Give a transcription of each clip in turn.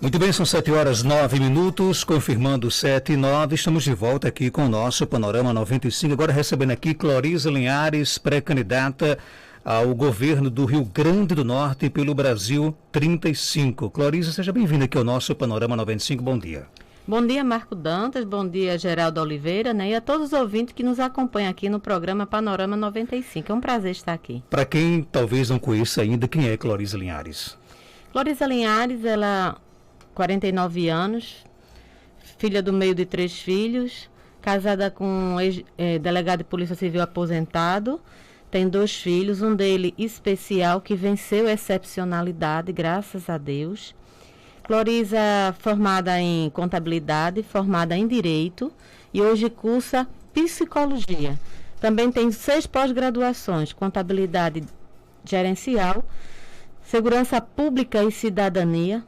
Muito bem, são 7h09, confirmando 7h09, estamos de volta aqui com o nosso Panorama 95, agora recebendo aqui Cloriza Linhares, pré-candidata ao governo do Rio Grande do Norte pelo Brasil 35. Cloriza, seja bem-vinda aqui ao nosso Panorama 95, bom dia. Bom dia, Marco Dantas, bom dia, Geraldo Oliveira, né? E a todos os ouvintes que nos acompanham aqui no programa Panorama 95. É um prazer estar aqui. Para quem talvez não conheça ainda, quem é Cloriza Linhares? Cloriza Linhares, ela 49 anos, filha do meio de 3 filhos, casada com um delegado de Polícia Civil aposentado, tem 2 filhos, um dele especial que venceu a excepcionalidade, graças a Deus. Cloriza, formada em contabilidade, formada em direito e hoje cursa psicologia. Também tem 6 pós-graduações, contabilidade gerencial, segurança pública e cidadania,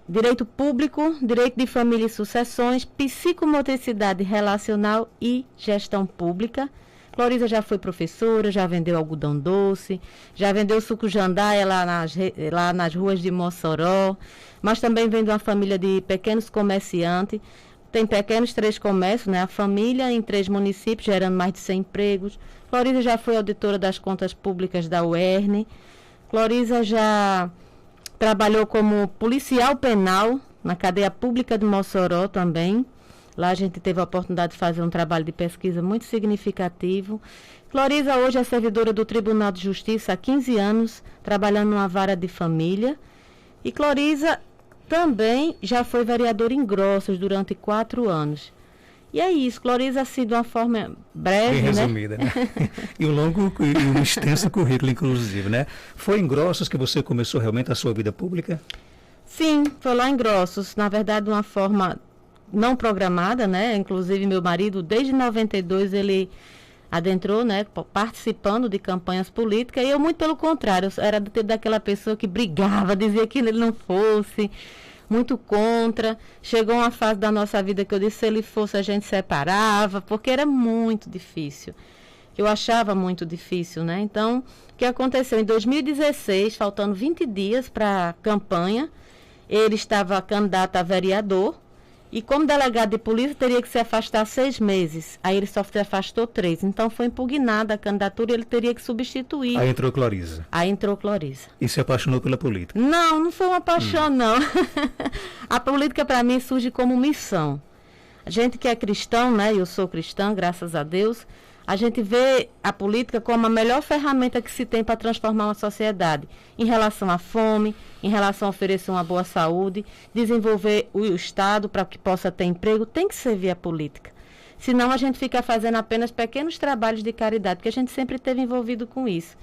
direito público, direito de família e sucessões, psicomotricidade relacional e gestão pública. Cloriza já foi professora, já vendeu algodão doce, já vendeu suco jandaia lá nas ruas de Mossoró, mas também vem de uma família de pequenos comerciantes. Tem pequenos 3 comércios, né? A família em 3 municípios, gerando mais de 100 empregos. Cloriza já foi auditora das contas públicas da UERN. Cloriza já trabalhou como policial penal na cadeia pública de Mossoró também. Lá a gente teve a oportunidade de fazer um trabalho de pesquisa muito significativo. Cloriza hoje é servidora do Tribunal de Justiça há 15 anos, trabalhando numa vara de família. E Cloriza também já foi vereadora em Grossos durante 4 anos. E é isso, Cloriza, assim, de uma forma breve, bem resumida, né? E um extenso currículo, inclusive, né? Foi em Grossos que você começou realmente a sua vida pública? Sim, foi lá em Grossos, na verdade de uma forma não programada, né? Inclusive meu marido, desde 92, ele adentrou, né? Participando de campanhas políticas, e eu muito pelo contrário, eu era daquela pessoa que brigava, dizia que ele não fosse, muito contra. Chegou uma fase da nossa vida que eu disse, se ele fosse a gente separava, porque era muito difícil. Eu achava muito difícil, né? Então, o que aconteceu? Em 2016, faltando 20 dias para a campanha, ele estava candidato a vereador, e como delegado de polícia teria que se afastar 6 meses. Aí ele só se afastou 3. Então foi impugnada a candidatura e ele teria que substituir. Aí entrou Cloriza. Aí entrou Cloriza. E se apaixonou pela política? Não, não foi uma paixão, não. A política para mim surge como missão. A gente que é cristão, né? Eu sou cristã, graças a Deus. A gente vê a política como a melhor ferramenta que se tem para transformar uma sociedade em relação à fome, em relação a oferecer uma boa saúde, desenvolver o Estado para que possa ter emprego, tem que servir a política. Senão a gente fica fazendo apenas pequenos trabalhos de caridade, porque a gente sempre esteve envolvido com isso.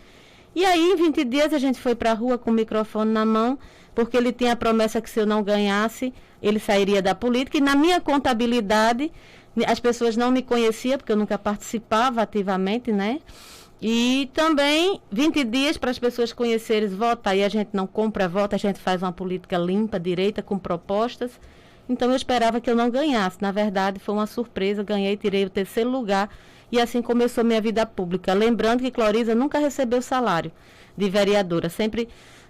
E aí, em 20 dias, a gente foi para a rua com o microfone na mão, porque ele tinha a promessa que se eu não ganhasse, ele sairia da política. E na minha contabilidade, as pessoas não me conheciam, porque eu nunca participava ativamente, né? E também 20 dias para as pessoas conhecerem voto. Aí a gente não compra voto, a gente faz uma política limpa, direita, com propostas. Então eu esperava que eu não ganhasse. Na verdade, foi uma surpresa, ganhei, tirei o 3º lugar. E assim começou minha vida pública. Lembrando que Cloriza nunca recebeu salário de vereadora, sempre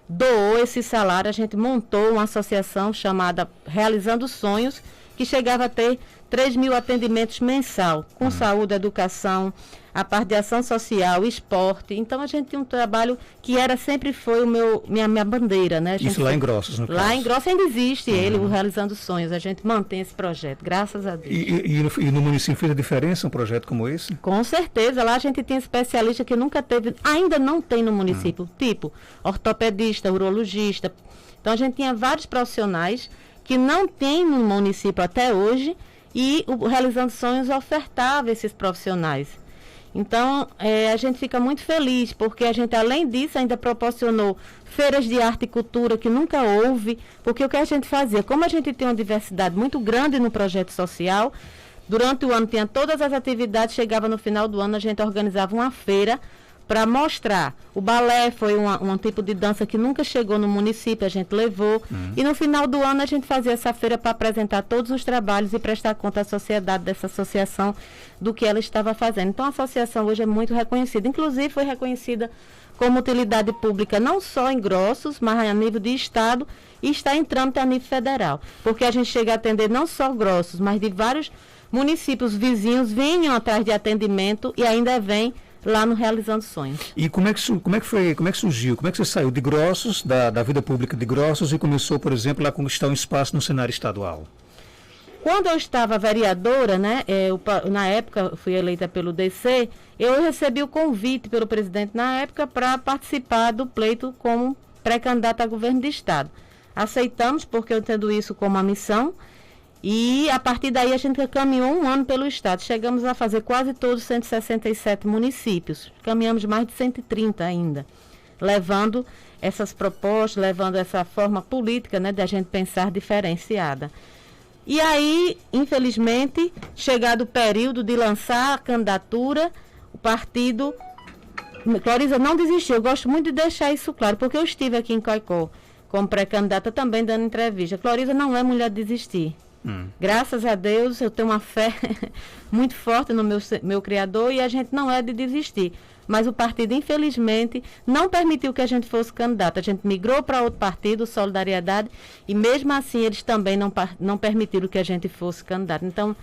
doou esse salário. A gente montou uma associação chamada Realizando Sonhos, que chegava a ter 3.000 atendimentos mensal, com saúde, educação, a parte de ação social, esporte. Então a gente tinha um trabalho que sempre foi minha bandeira, né? Isso lá em Grossos, no caso. Lá em Grossos ainda existe ele, o Realizando Sonhos. A gente mantém esse projeto, graças a Deus. E no município fez a diferença um projeto como esse? Com certeza. Lá a gente tem especialista que nunca teve, ainda não tem no município, tipo ortopedista, urologista. Então a gente tinha vários profissionais que não tem no município até hoje, e o Realizando Sonhos ofertava esses profissionais. Então, a gente fica muito feliz, porque a gente, além disso, ainda proporcionou feiras de arte e cultura que nunca houve, porque o que a gente fazia, como a gente tem uma diversidade muito grande no projeto social, durante o ano tinha todas as atividades, chegava no final do ano, a gente organizava uma feira para mostrar. O balé foi um tipo de dança que nunca chegou no município, a gente levou. E no final do ano a gente fazia essa feira para apresentar todos os trabalhos e prestar conta à sociedade dessa associação do que ela estava fazendo. Então a associação hoje é muito reconhecida. Inclusive foi reconhecida como utilidade pública, não só em Grossos, mas a nível de Estado, e está em trâmite a nível federal. Porque a gente chega a atender não só Grossos, mas de vários municípios vizinhos venham atrás de atendimento e ainda vem lá no Realizando Sonhos. E como é que surgiu? Como é que você saiu de Grossos, da vida pública de Grossos, e começou, por exemplo, a conquistar um espaço no cenário estadual? Quando eu estava vereadora, né, na época fui eleita pelo DC, eu recebi o convite pelo presidente na época para participar do pleito como pré-candidata a governo de estado. Aceitamos porque eu entendo isso como uma missão e a partir daí a gente caminhou um ano pelo estado. Chegamos a fazer quase todos os 167 municípios, caminhamos mais de 130 ainda, levando essas propostas, levando essa forma política, né, de a gente pensar diferenciada. E aí, infelizmente, chegado o período de lançar a candidatura, o partido... Cloriza não desistiu. Eu gosto muito de deixar isso claro, porque eu estive aqui em Caicó como pré-candidata também dando entrevista. Cloriza não é mulher de desistir. Graças a Deus, eu tenho uma fé muito forte no meu Criador e a gente não é de desistir. Mas o partido, infelizmente, não permitiu que a gente fosse candidato. A gente migrou para outro partido, Solidariedade, e mesmo assim eles também não permitiram que a gente fosse candidato. Então,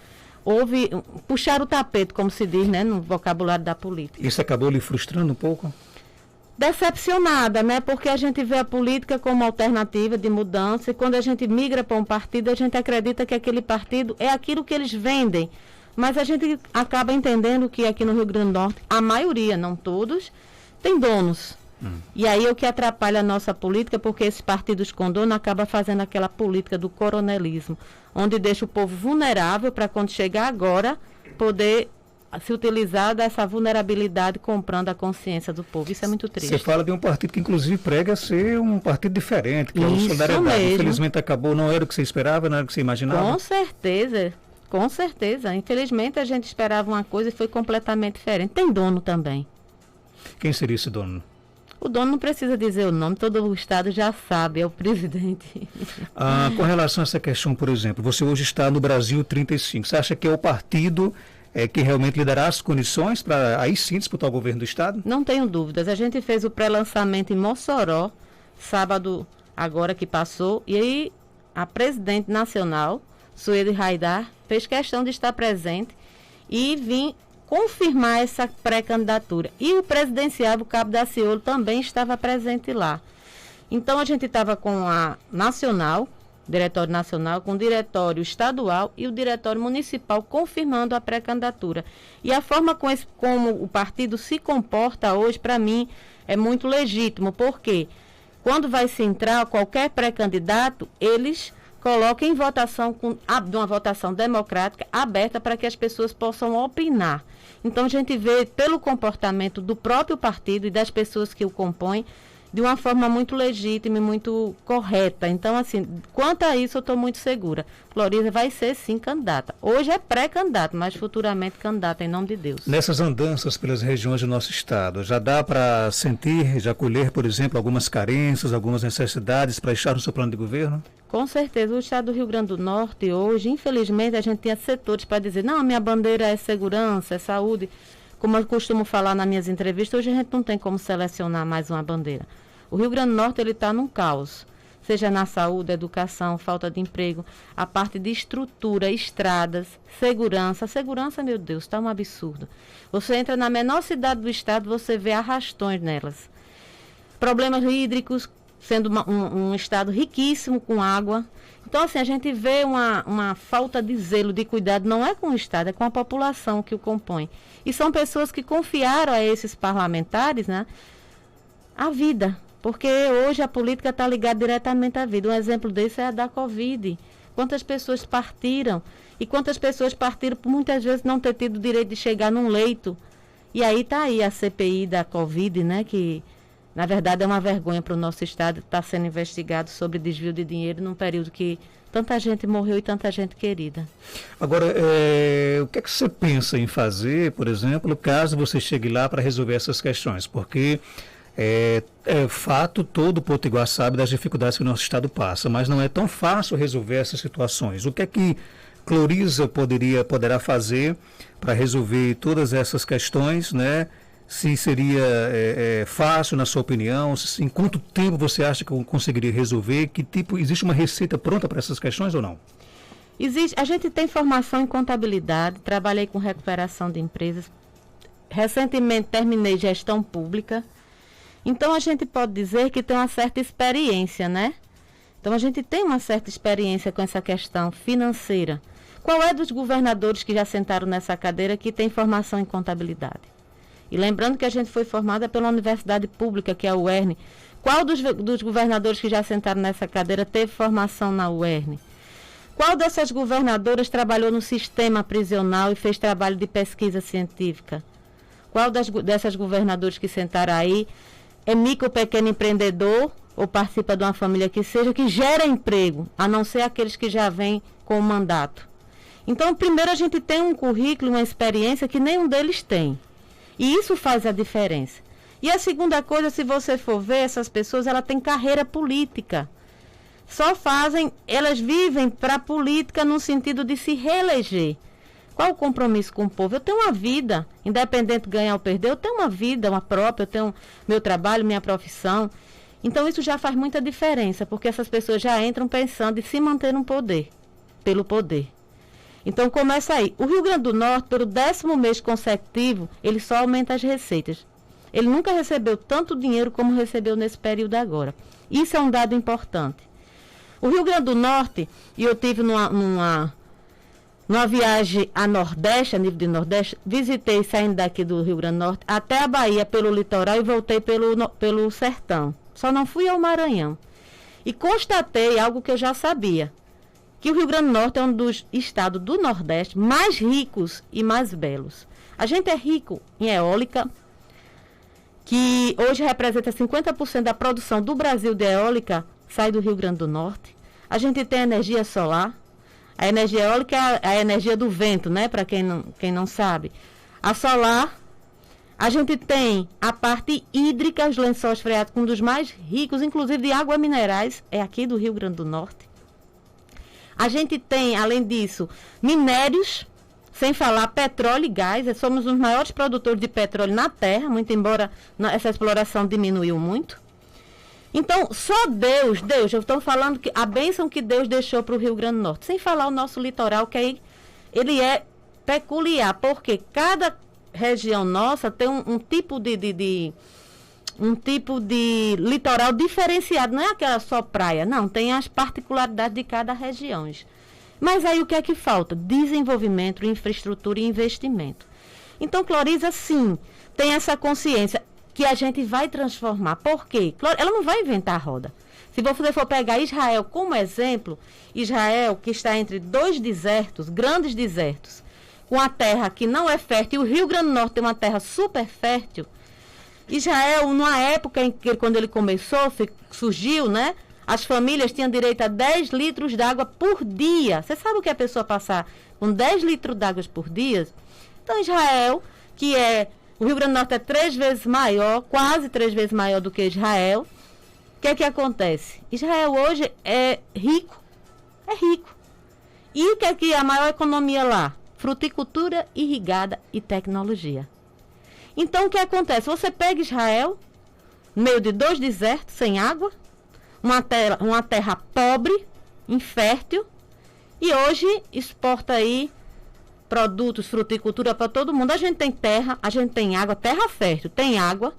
houve puxar o tapete, como se diz, né, no vocabulário da política. Isso acabou lhe frustrando um pouco? Decepcionada, né? Porque a gente vê a política como alternativa de mudança e quando a gente migra para um partido, a gente acredita que aquele partido é aquilo que eles vendem. Mas a gente acaba entendendo que aqui no Rio Grande do Norte, a maioria, não todos, tem donos. E aí é o que atrapalha a nossa política, porque esses partidos com dono acabam fazendo aquela política do coronelismo, onde deixa o povo vulnerável para quando chegar agora, poder se utilizar dessa vulnerabilidade comprando a consciência do povo. Isso é muito triste. Você fala de um partido que inclusive prega ser um partido diferente, que é o Isso Solidariedade. mesmo. Infelizmente acabou, não era o que você esperava, não era o que você imaginava? Com certeza. Com certeza. Infelizmente, a gente esperava uma coisa e foi completamente diferente. Tem dono também. Quem seria esse dono? O dono não precisa dizer o nome, todo o Estado já sabe, é o presidente. Com relação a essa questão, por exemplo, você hoje está no Brasil 35. Você acha que é o partido que realmente lhe dará as condições para aí sim disputar o governo do Estado? Não tenho dúvidas. A gente fez o pré-lançamento em Mossoró, sábado agora que passou, e aí a presidente nacional, Sueli Haidar, fez questão de estar presente e vim confirmar essa pré-candidatura. E o presidenciável Cabo Daciolo também estava presente lá. Então a gente estava com a nacional, diretório nacional, com o diretório estadual e o diretório municipal confirmando a pré-candidatura. E a forma como o partido se comporta hoje, para mim, é muito legítimo, porque quando vai se entrar qualquer pré-candidato, eles colocam em votação, de uma votação democrática aberta para que as pessoas possam opinar. Então a gente vê pelo comportamento do próprio partido e das pessoas que o compõem, de uma forma muito legítima e muito correta. Então, assim, quanto a isso, eu estou muito segura. Cloriza vai ser, sim, candidata. Hoje é pré-candidata, mas futuramente candidata, em nome de Deus. Nessas andanças pelas regiões do nosso estado, já dá para sentir, já colher, por exemplo, algumas carências, algumas necessidades para estar no seu plano de governo? Com certeza. O estado do Rio Grande do Norte, hoje, infelizmente, a gente tinha setores para dizer, não, a minha bandeira é segurança, é saúde. Como eu costumo falar nas minhas entrevistas, hoje a gente não tem como selecionar mais uma bandeira. O Rio Grande do Norte ele está num caos, seja na saúde, educação, falta de emprego, a parte de estrutura, estradas, segurança. A segurança, meu Deus, está um absurdo. Você entra na menor cidade do estado, você vê arrastões nelas. Problemas hídricos, sendo um estado riquíssimo com água. Então, assim, a gente vê uma falta de zelo, de cuidado, não é com o Estado, é com a população que o compõe. E são pessoas que confiaram a esses parlamentares, né, a vida, porque hoje a política está ligada diretamente à vida. Um exemplo desse é a da Covid. Quantas pessoas partiram, e quantas pessoas partiram por muitas vezes não ter tido o direito de chegar num leito. E aí está aí a CPI da Covid, né, que na verdade é uma vergonha para o nosso Estado estar sendo investigado sobre desvio de dinheiro num período que tanta gente morreu e tanta gente querida. Agora, o que é que você pensa em fazer, por exemplo, caso você chegue lá para resolver essas questões? Porque é fato, todo o Potiguar sabe das dificuldades que o nosso Estado passa, mas não é tão fácil resolver essas situações. O que é que Cloriza poderá fazer para resolver todas essas questões, né? Se seria fácil, na sua opinião, em quanto tempo você acha que eu conseguiria resolver? Existe uma receita pronta para essas questões ou não? Existe, a gente tem formação em contabilidade, trabalhei com recuperação de empresas, recentemente terminei gestão pública, então a gente pode dizer que tem uma certa experiência, né? Então a gente tem uma certa experiência com essa questão financeira. Qual é dos governadores que já sentaram nessa cadeira que tem formação em contabilidade? E lembrando que a gente foi formada pela universidade pública, que é a UERN. Qual dos governadores que já sentaram nessa cadeira teve formação na UERN? Qual dessas governadoras trabalhou no sistema prisional e fez trabalho de pesquisa científica? Qual dessas governadoras que sentaram aí é micro ou pequeno empreendedor ou participa de uma família que seja, que gera emprego, a não ser aqueles que já vêm com o mandato? Então, primeiro a gente tem um currículo, uma experiência que nenhum deles tem. E isso faz a diferença. E a segunda coisa, se você for ver, essas pessoas, elas têm carreira política. Elas vivem para a política no sentido de se reeleger. Qual o compromisso com o povo? Eu tenho uma vida, independente de ganhar ou perder, eu tenho uma vida, uma própria, eu tenho meu trabalho, minha profissão. Então isso já faz muita diferença, porque essas pessoas já entram pensando em se manter no poder, pelo poder. Então começa aí. O Rio Grande do Norte, pelo 10º mês consecutivo, ele só aumenta as receitas. Ele nunca recebeu tanto dinheiro como recebeu nesse período agora. Isso é um dado importante. O Rio Grande do Norte, e eu tive numa viagem a Nordeste, a nível de Nordeste, visitei, saindo daqui do Rio Grande do Norte, até a Bahia pelo litoral e voltei pelo sertão. Só não fui ao Maranhão. E constatei algo que eu já sabia, que o Rio Grande do Norte é um dos estados do Nordeste mais ricos e mais belos. A gente é rico em eólica, que hoje representa 50% da produção do Brasil de eólica, sai do Rio Grande do Norte. A gente tem energia solar. A energia eólica é a energia do vento, né? Para quem não sabe. A solar, a gente tem a parte hídrica, os lençóis freáticos, um dos mais ricos, inclusive de águas minerais, é aqui do Rio Grande do Norte. A gente tem, além disso, minérios, sem falar petróleo e gás. Somos os maiores produtores de petróleo na Terra, muito embora essa exploração diminuiu muito. Então, só Deus, eu estou falando que a bênção que Deus deixou para o Rio Grande do Norte, sem falar o nosso litoral, que aí ele é peculiar, porque cada região nossa tem um tipo de litoral diferenciado, não é aquela só praia, não, tem as particularidades de cada região. Mas aí o que é que falta? Desenvolvimento, infraestrutura e investimento. Então, Cloriza, sim, tem essa consciência que a gente vai transformar. Por quê? Ela não vai inventar a roda. Se você for pegar Israel como exemplo, Israel que está entre dois desertos, grandes desertos, com a terra que não é fértil, e o Rio Grande do Norte tem uma terra super fértil. Israel, numa época em que, quando ele começou, surgiu, né? As famílias tinham direito a 10 litros d'água por dia. Você sabe o que a pessoa passar com 10 litros d'água por dia? Então, Israel, o Rio Grande do Norte é 3 vezes maior, quase 3 vezes maior do que Israel. O que é que acontece? Israel hoje é rico. É rico. E o que é que é a maior economia lá? Fruticultura irrigada e tecnologia. Então, o que acontece? Você pega Israel, no meio de 2 desertos, sem água, uma terra pobre, infértil, e hoje exporta aí produtos, fruticultura para todo mundo. A gente tem terra, a gente tem água, terra fértil, tem água.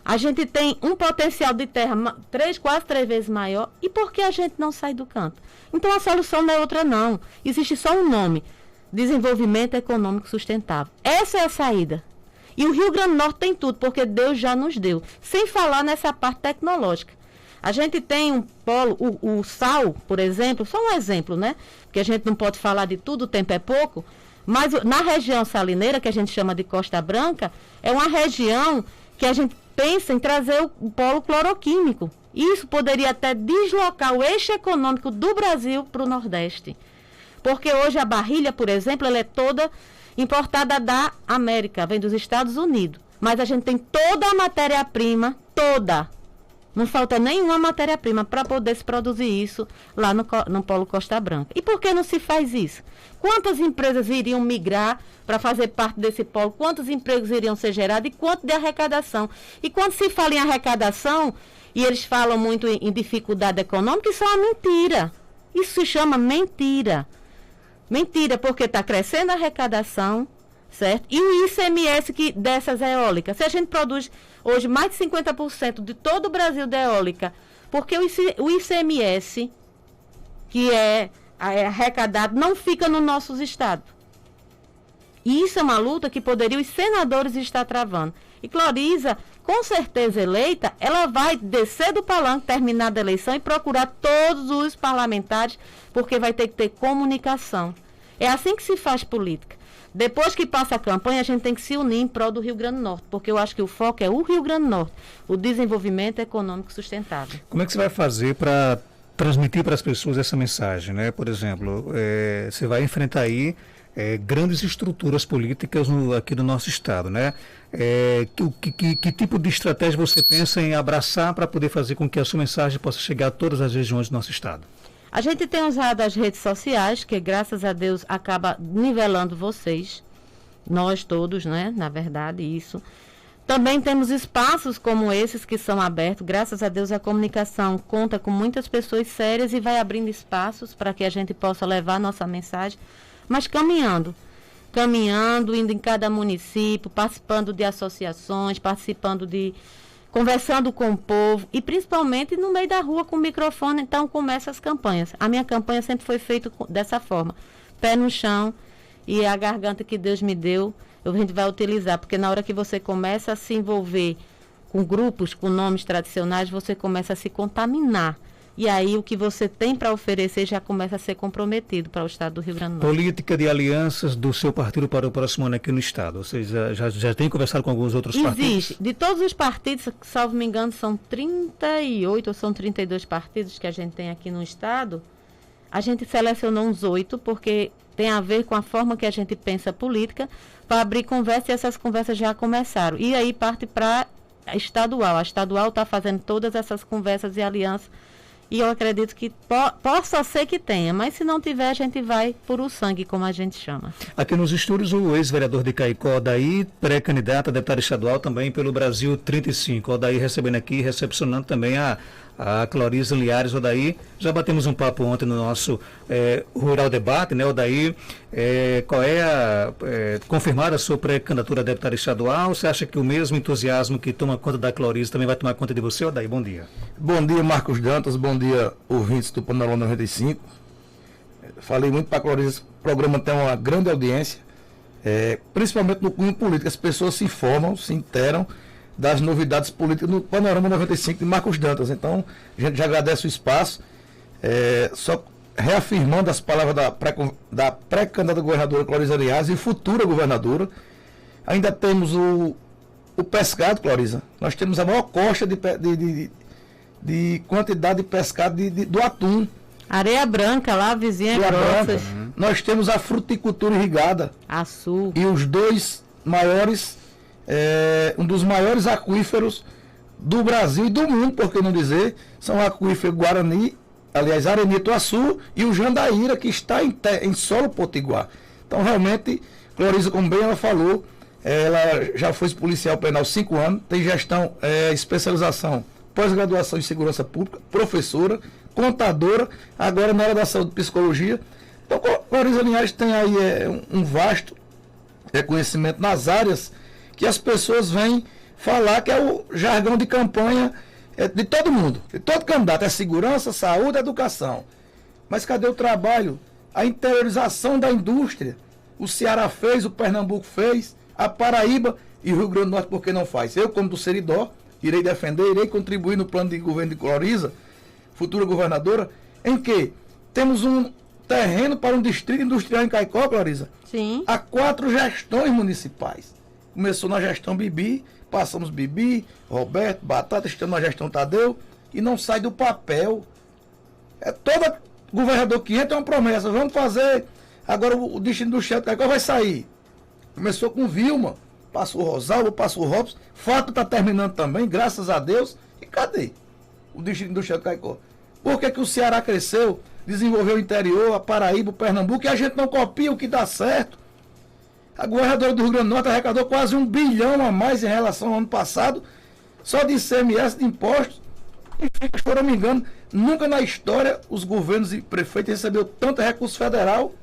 A gente tem um potencial de terra quase 3 vezes maior. E por que a gente não sai do canto? Então, a solução não é outra, não. Existe só um nome: desenvolvimento econômico sustentável. Essa é a saída. E o Rio Grande do Norte tem tudo, porque Deus já nos deu. Sem falar nessa parte tecnológica. A gente tem um polo, o sal, por exemplo, só um exemplo, né? Porque a gente não pode falar de tudo, o tempo é pouco. Mas na região salineira, que a gente chama de Costa Branca, é uma região que a gente pensa em trazer o polo cloroquímico. Isso poderia até deslocar o eixo econômico do Brasil para o Nordeste. Porque hoje a barrilha, por exemplo, ela é toda importada da América, vem dos Estados Unidos. Mas a gente tem toda a matéria-prima, toda Não falta nenhuma matéria-prima para poder se produzir isso lá no Polo Costa Branca. E por que não se faz isso? Quantas empresas iriam migrar para fazer parte desse polo? Quantos empregos iriam ser gerados? E quanto de arrecadação? E quando se fala em arrecadação, e eles falam muito em dificuldade econômica, isso é uma mentira. Isso se chama mentira. Mentira, porque está crescendo a arrecadação, certo? E o ICMS dessas eólicas. Se a gente produz hoje mais de 50% de todo o Brasil de eólica, porque o ICMS, que é arrecadado, não fica nos nossos estados. E isso é uma luta que poderiam os senadores estar travando. E Cloriza, com certeza eleita, ela vai descer do palanque, terminada a eleição, e procurar todos os parlamentares, porque vai ter que ter comunicação. É assim que se faz política. Depois que passa a campanha, a gente tem que se unir em prol do Rio Grande do Norte, porque eu acho que o foco é o Rio Grande do Norte, o desenvolvimento econômico sustentável. Como é que você vai fazer para transmitir para as pessoas essa mensagem, né? Por exemplo, você vai enfrentar aí grandes estruturas políticas aqui do nosso estado, né? Que tipo de estratégia você pensa em abraçar para poder fazer com que a sua mensagem possa chegar a todas as regiões do nosso estado? A gente tem usado as redes sociais, que graças a Deus acaba nivelando vocês, nós todos, né? Na verdade, isso. Também temos espaços como esses que são abertos. Graças a Deus a comunicação conta com muitas pessoas sérias e vai abrindo espaços para que a gente possa levar a nossa mensagem, mas caminhando, indo em cada município, participando de associações, conversando com o povo e principalmente no meio da rua com o microfone. Então começa as campanhas. A minha campanha sempre foi feita dessa forma, pé no chão, e a garganta que Deus me deu, a gente vai utilizar, porque na hora que você começa a se envolver com grupos, com nomes tradicionais, você começa a se contaminar. E aí o que você tem para oferecer já começa a ser comprometido para o estado do Rio Grande do Norte. Política de alianças do seu partido para o próximo ano aqui no estado. Ou seja, já tem conversado com alguns outros partidos? Existe. De todos os partidos, salvo me engano, são 38 ou são 32 partidos que a gente tem aqui no estado. A gente selecionou uns 8, porque tem a ver com a forma que a gente pensa política, para abrir conversa, e essas conversas já começaram. E aí parte para a estadual. A estadual está fazendo todas essas conversas e alianças. E eu acredito que possa ser que tenha, mas se não tiver, a gente vai por o sangue, como a gente chama. Aqui nos estúdios, o ex-vereador de Caicó, Odair, pré-candidato a deputado estadual também pelo Brasil 35. Odair recebendo aqui, recepcionando também a Cloriza Linhares. Odair, já batemos um papo ontem no nosso Rural Debate, né, Odair? Qual é confirmada a sua pré-candidatura a deputado estadual? Você acha que o mesmo entusiasmo que toma conta da Cloriza também vai tomar conta de você, Odair? Bom dia. Bom dia, Marcos Dantas. Bom dia, ouvintes do Panorama 95. Falei muito para a Cloriza, o programa tem uma grande audiência, principalmente no cunho político. As pessoas se informam, se interam das novidades políticas no Panorama 95 de Marcos Dantas. Então, a gente já agradece o espaço. Só reafirmando as palavras da pré-candidata governadora Cloriza Linhares e futura governadora. Ainda temos o pescado, Cloriza. Nós temos a maior costa de quantidade de pescado do atum. Areia Branca, lá, vizinha Grossas. Nós temos a fruticultura irrigada. Açúcar. E os dois maiores, um dos maiores aquíferos do Brasil e do mundo, por que não dizer, são o aquífero Guarani, aliás, Areni-Ituaçu, e o Jandaíra, que está em solo potiguar. Então, realmente, Cloriza, como bem ela falou, ela já foi policial penal 5 anos, tem gestão, especialização, pós-graduação em segurança pública, professora, contadora, agora na área da saúde e psicologia. Então, Cloriza Linhares tem aí um vasto reconhecimento nas áreas que as pessoas vêm falar que é o jargão de campanha de todo mundo, de todo candidato, é segurança, saúde, educação. Mas cadê o trabalho? A interiorização da indústria. O Ceará fez, o Pernambuco fez, a Paraíba e o Rio Grande do Norte, por que não faz? Eu, como do Seridó, irei defender, irei contribuir no plano de governo de Cloriza, futura governadora, em que temos um terreno para um distrito industrial em Caicó, Cloriza. Sim. Há 4 gestões municipais. Começou na gestão Bibi, passamos Bibi, Roberto, Batata, estamos na gestão Tadeu, e não sai do papel. Todo governador que entra é uma promessa. Vamos fazer, agora o distrito industrial de Caicó vai sair. Começou com Vilma, passou o Rosalvo, passou o Robson, Fato está terminando também, graças a Deus. E cadê? o Distrito Industrial de Caicó. Por que o Ceará cresceu, desenvolveu o interior, a Paraíba, o Pernambuco, e a gente não copia o que dá certo? A governadora do Rio Grande do Norte arrecadou quase 1 bilhão a mais em relação ao ano passado, só de ICMS, de impostos. E, se eu não me engano, nunca na história os governos e prefeitos receberam tanto recurso federal.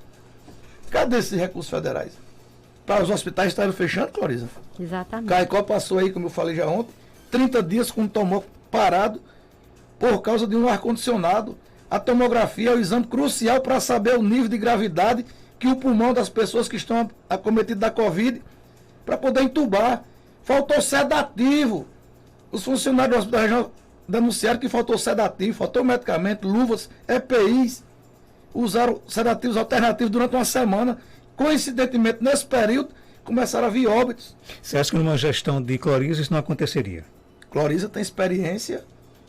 Cadê esses recursos federais? Para os hospitais estarem fechando, Cloriza? Exatamente. Caicó passou aí, como eu falei já ontem, 30 dias com o tomógrafo parado por causa de um ar-condicionado. A tomografia é o exame crucial para saber o nível de gravidade que o pulmão das pessoas que estão acometidas da Covid, para poder entubar. Faltou sedativo. Os funcionários do Hospital Regional denunciaram que faltou sedativo, faltou medicamento, luvas, EPIs. Usaram sedativos alternativos durante uma semana. Coincidentemente, nesse período, começaram a vir óbitos. Você acha que numa gestão de Cloriza isso não aconteceria? Cloriza tem experiência,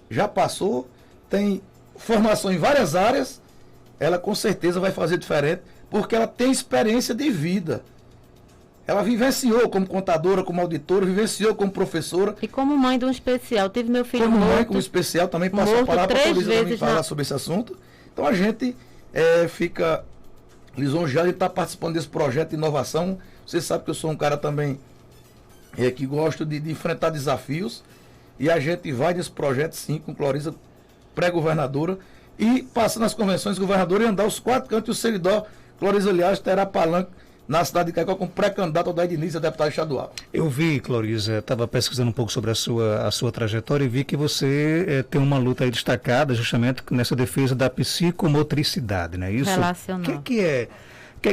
já passou, tem formação em várias áreas. Ela com certeza vai fazer diferente, porque ela tem experiência de vida. Ela vivenciou como contadora, como auditora, vivenciou como professora. E como mãe de um especial. Tive meu filho como morto. Mãe, como especial, também passou a palavra para a Cloriza também falar sobre esse assunto. Então a gente fica lisonjeado de estar participando desse projeto de inovação. Você sabe que eu sou um cara também que gosto de enfrentar desafios. E a gente vai nesse projeto sim, com Cloriza pré-governadora. E passando as convenções governadora e andar os 4 cantos e o Seridó. Cloriza, aliás, terá palanque na cidade de Caicó como pré-candidato ao Ednilson a deputado estadual. Eu vi, Cloriza, estava pesquisando um pouco sobre a sua trajetória e vi que você tem uma luta aí destacada justamente nessa defesa da psicomotricidade, não é isso? Relacional. O que é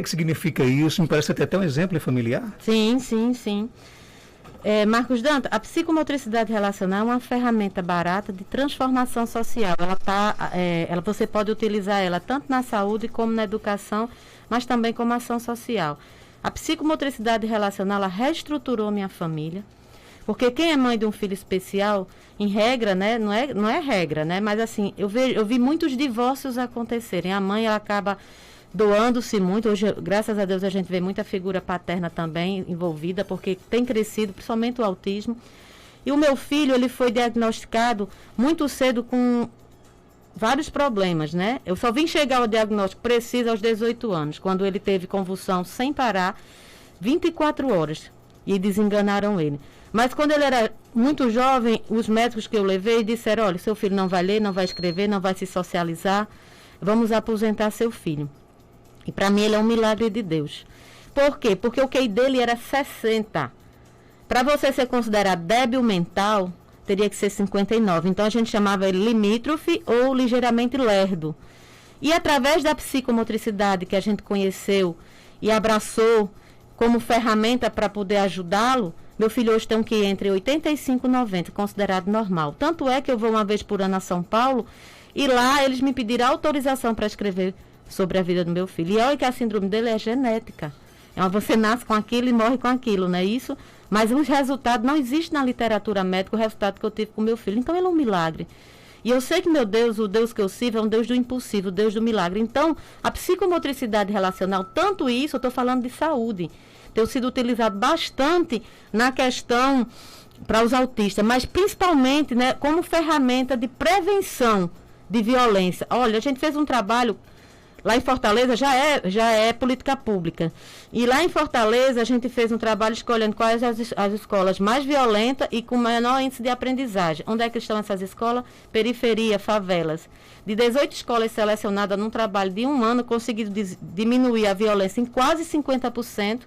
que significa isso? Me parece até um exemplo familiar. Sim. Marcos Dantas, a psicomotricidade relacional é uma ferramenta barata de transformação social. Você pode utilizar ela tanto na saúde como na educação, mas também como ação social. A psicomotricidade relacional, ela reestruturou minha família, porque quem é mãe de um filho especial, em regra, né, não é regra, né, mas assim, eu vi muitos divórcios acontecerem. A mãe, ela acaba doando-se muito. Hoje, graças a Deus, a gente vê muita figura paterna também envolvida, porque tem crescido, principalmente o autismo. E o meu filho, ele foi diagnosticado muito cedo com vários problemas, né? Eu só vim chegar ao diagnóstico preciso aos 18 anos, quando ele teve convulsão sem parar, 24 horas, e desenganaram ele. Mas quando ele era muito jovem, os médicos que eu levei disseram: olha, seu filho não vai ler, não vai escrever, não vai se socializar, vamos aposentar seu filho. E para mim ele é um milagre de Deus. Por quê? Porque o QI dele era 60. Para você ser considerado débil mental, teria que ser 59. Então a gente chamava ele limítrofe ou ligeiramente lerdo. E através da psicomotricidade que a gente conheceu e abraçou como ferramenta para poder ajudá-lo, meu filho hoje tem um QI entre 85 e 90, considerado normal. Tanto é que eu vou uma vez por ano a São Paulo e lá eles me pediram autorização para escrever sobre a vida do meu filho. E olha que a síndrome dele é genética. Você nasce com aquilo e morre com aquilo, não é isso? Mas os resultados, não existe na literatura médica o resultado que eu tive com meu filho. Então ele é um milagre. E eu sei que meu Deus, o Deus que eu sirvo, é um Deus do impossível, o Deus do milagre. Então, a psicomotricidade relacional, tanto isso, eu estou falando de saúde, tem sido utilizado bastante na questão para os autistas, mas principalmente, né, como ferramenta de prevenção de violência. Olha, a gente fez um trabalho lá em Fortaleza, já é política pública. E lá em Fortaleza a gente fez um trabalho escolhendo quais as escolas mais violentas e com menor índice de aprendizagem. Onde é que estão essas escolas? Periferia, favelas. De 18 escolas selecionadas num trabalho de 1 ano, conseguiram diminuir a violência em quase 50%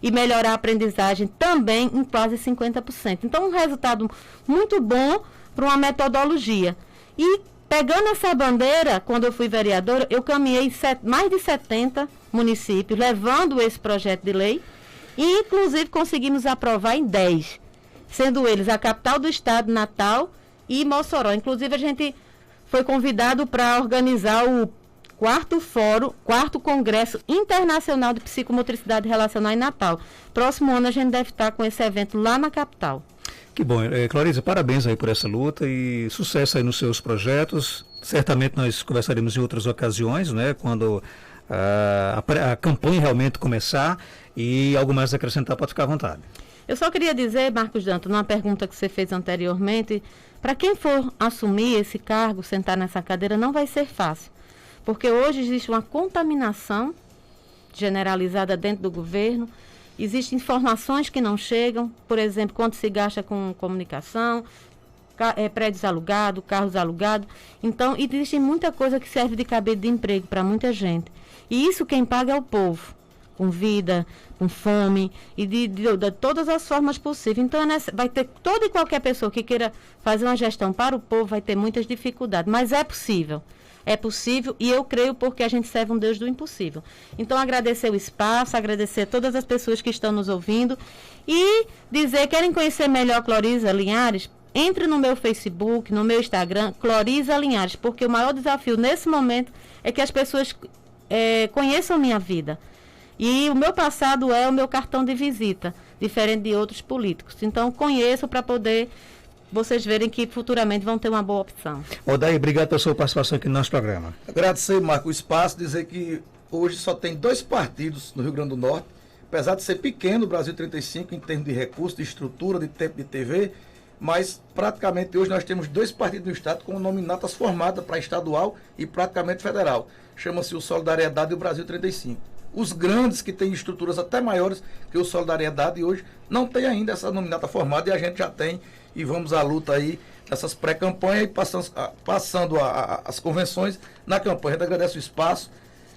e melhorar a aprendizagem também em quase 50%. Então, um resultado muito bom para uma metodologia. E pegando essa bandeira, quando eu fui vereadora, eu caminhei mais de 70 municípios, levando esse projeto de lei, e inclusive conseguimos aprovar em 10, sendo eles a capital do estado, Natal, e Mossoró. Inclusive, a gente foi convidado para organizar o 4º Congresso Internacional de Psicomotricidade Relacional em Natal. Próximo ano a gente deve estar com esse evento lá na capital. Que bom, Cloriza, parabéns aí por essa luta e sucesso aí nos seus projetos. Certamente nós conversaremos em outras ocasiões, né, quando a campanha realmente começar, e algo mais a acrescentar, pode ficar à vontade. Eu só queria dizer, Marcos Dantas, numa pergunta que você fez anteriormente, para quem for assumir esse cargo, sentar nessa cadeira, não vai ser fácil. Porque hoje existe uma contaminação generalizada dentro do governo, existem informações que não chegam, por exemplo, quanto se gasta com comunicação, prédios alugados, carros alugados. Então, existe muita coisa que serve de cabide de emprego para muita gente. E isso quem paga é o povo, com vida, com fome e de todas as formas possíveis. Então, vai ter toda e qualquer pessoa que queira fazer uma gestão para o povo, vai ter muitas dificuldades, mas é possível. É possível e eu creio porque a gente serve um Deus do impossível. Então, agradecer o espaço, agradecer a todas as pessoas que estão nos ouvindo e dizer, querem conhecer melhor Cloriza Linhares? Entre no meu Facebook, no meu Instagram, Cloriza Linhares, porque o maior desafio nesse momento é que as pessoas conheçam minha vida. E o meu passado é o meu cartão de visita, diferente de outros políticos. Então, conheço para poder vocês verem que futuramente vão ter uma boa opção. Odair, obrigado pela sua participação aqui no nosso programa. Agradecer, Marco, o espaço, dizer que hoje só tem 2 partidos no Rio Grande do Norte, apesar de ser pequeno, o Brasil 35, em termos de recursos, de estrutura, de tempo de TV, mas praticamente hoje nós temos 2 partidos no estado com nominatas formadas para estadual e praticamente federal. Chama-se o Solidariedade e o Brasil 35. Os grandes que têm estruturas até maiores que o Solidariedade hoje não tem ainda essa nominata formada e a gente já tem e vamos à luta aí nessas pré-campanhas e passando as convenções na campanha. A gente agradece o espaço,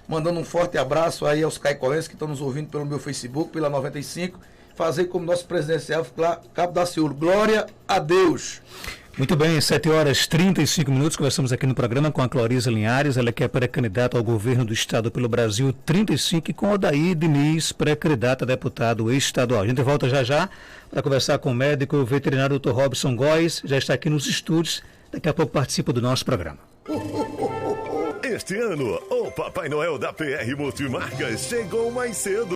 mandando um forte abraço aí aos caicoenses que estão nos ouvindo pelo meu Facebook, pela 95, fazer como nosso presidencial Cabo Daciolo. Glória a Deus! Muito bem, 7h35, conversamos aqui no programa com a Cloriza Linhares, ela que é pré-candidata ao governo do estado pelo Brasil 35 e com Odair Diniz, pré-candidata a deputado estadual. A gente volta já para conversar com o médico veterinário Dr. Robson Góes, já está aqui nos estúdios, daqui a pouco participa do nosso programa. Este ano, o Papai Noel da PR Multimarcas chegou mais cedo.